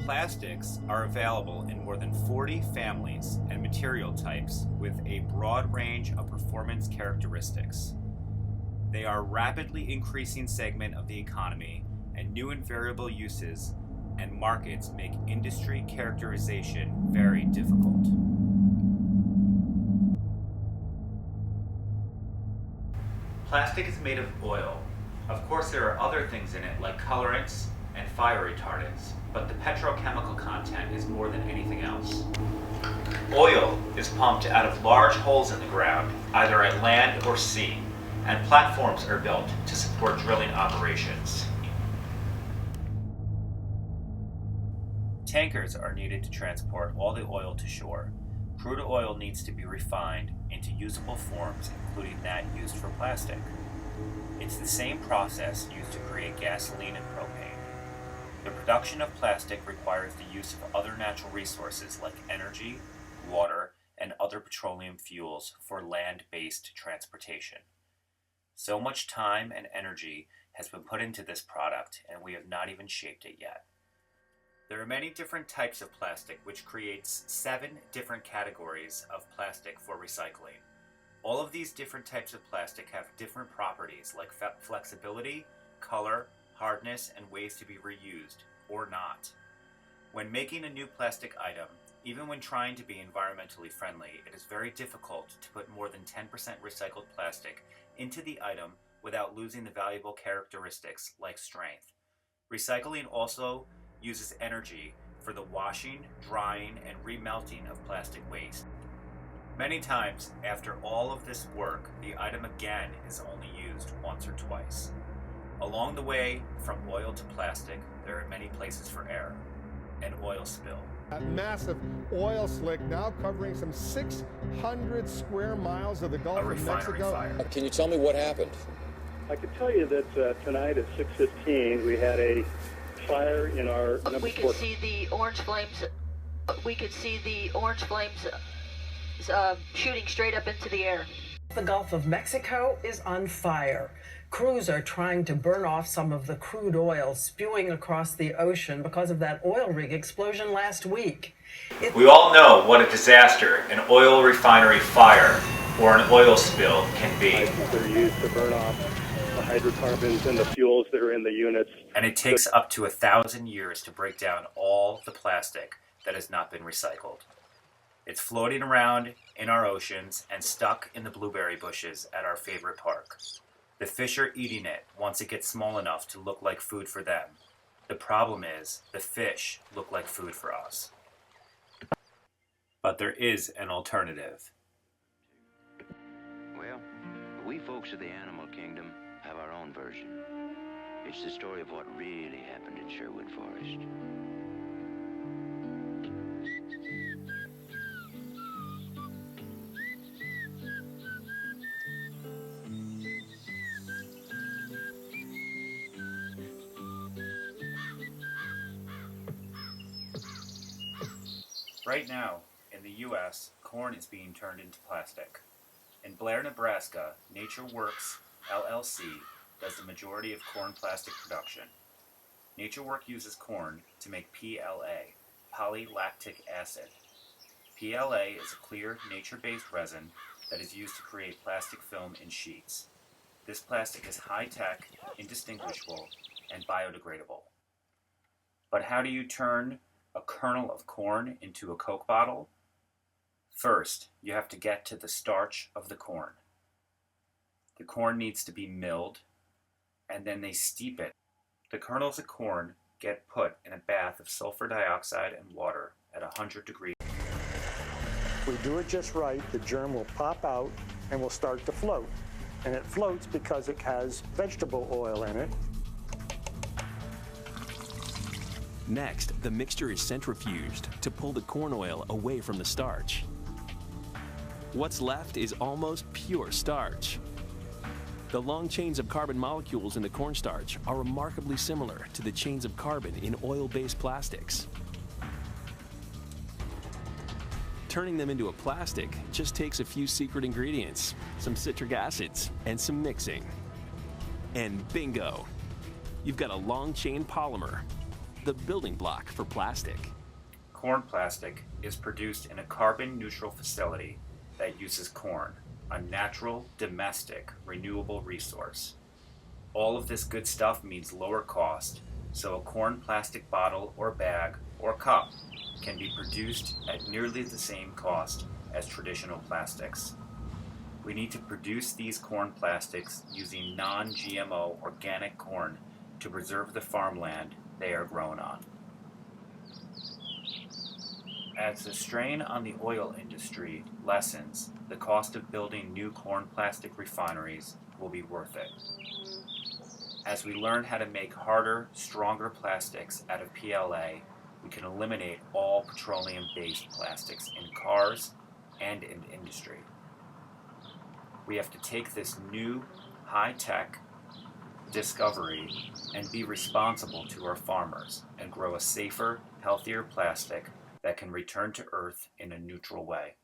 Plastics are available in more than 40 families and material types with a broad range of performance characteristics. They are a rapidly increasing segment of the economy, and new and variable uses and markets make industry characterization very difficult. Plastic is made of oil. Of course, there are other things in it like colorants and fire retardants, but the petrochemical content is more than anything else. Oil is pumped out of large holes in the ground, either at land or sea, and platforms are built to support drilling operations. Tankers are needed to transport all the oil to shore. Crude oil needs to be refined into usable forms, including that used for plastic. It's the same process used to create gasoline and propane. The production of plastic requires the use of other natural resources like energy, water, and other petroleum fuels for land-based transportation. So much time and energy has been put into this product, and we have not even shaped it yet. There are many different types of plastic, which creates 7 different categories of plastic for recycling. All of these different types of plastic have different properties like flexibility, color, hardness, and ways to be reused, or not. When making a new plastic item, even when trying to be environmentally friendly, it is very difficult to put more than 10% recycled plastic into the item without losing the valuable characteristics like strength. Recycling also uses energy for the washing, drying, and remelting of plastic waste. Many times, after all of this work, the item again is only used once or twice. Along the way, from oil to plastic, there are many places for error. An oil spill. A massive oil slick now covering some 600 square miles of the Gulf of Mexico. Fire. Can you tell me what happened? I can tell you that tonight at 6:15 we had a fire in our number 4. We could see the orange flames. We could see the orange flames shooting straight up into the air. The Gulf of Mexico is on fire. Crews are trying to burn off some of the crude oil spewing across the ocean because of that oil rig explosion last week. We all know what a disaster an oil refinery fire or an oil spill can be. They're used to burn off the hydrocarbons and the fuels that are in the units. And it takes up to 1,000 years to break down all the plastic that has not been recycled. It's floating around in our oceans and stuck in the blueberry bushes at our favorite park. The fish are eating it once it gets small enough to look like food for them. The problem is, the fish look like food for us. But there is an alternative. Well, we folks of the animal kingdom have our own version. It's the story of what really happened in Sherwood Forest. Right now, in the U.S., corn is being turned into plastic. In Blair, Nebraska, NatureWorks LLC does the majority of corn plastic production. NatureWorks uses corn to make PLA, polylactic acid. PLA is a clear, nature-based resin that is used to create plastic film in sheets. This plastic is high-tech, indistinguishable, and biodegradable. But how do you turn a kernel of corn into a Coke bottle? First, you have to get to the starch of the corn. The corn needs to be milled, and then they steep it. The kernels of corn get put in a bath of sulfur dioxide and water at 100 degrees. If we do it just right, the germ will pop out and will start to float. And it floats because it has vegetable oil in it. Next, the mixture is centrifuged to pull the corn oil away from the starch. What's left is almost pure starch. The long chains of carbon molecules in the cornstarch are remarkably similar to the chains of carbon in oil-based plastics. Turning them into a plastic just takes a few secret ingredients, some citric acids, and some mixing. And bingo! You've got a long-chain polymer. the building block for plastic. Corn plastic is produced in a carbon-neutral facility that uses corn, a natural, domestic, renewable resource. All of this good stuff means lower cost, so a corn plastic bottle or bag or cup can be produced at nearly the same cost as traditional plastics. We need to produce these corn plastics using non-GMO organic corn to preserve the farmland they are grown on. As the strain on the oil industry lessens, the cost of building new corn plastic refineries will be worth it. As we learn how to make harder, stronger plastics out of PLA, we can eliminate all petroleum-based plastics in cars and in industry. We have to take this new, high-tech discovery and be responsible to our farmers and grow a safer, healthier plastic that can return to Earth in a neutral way.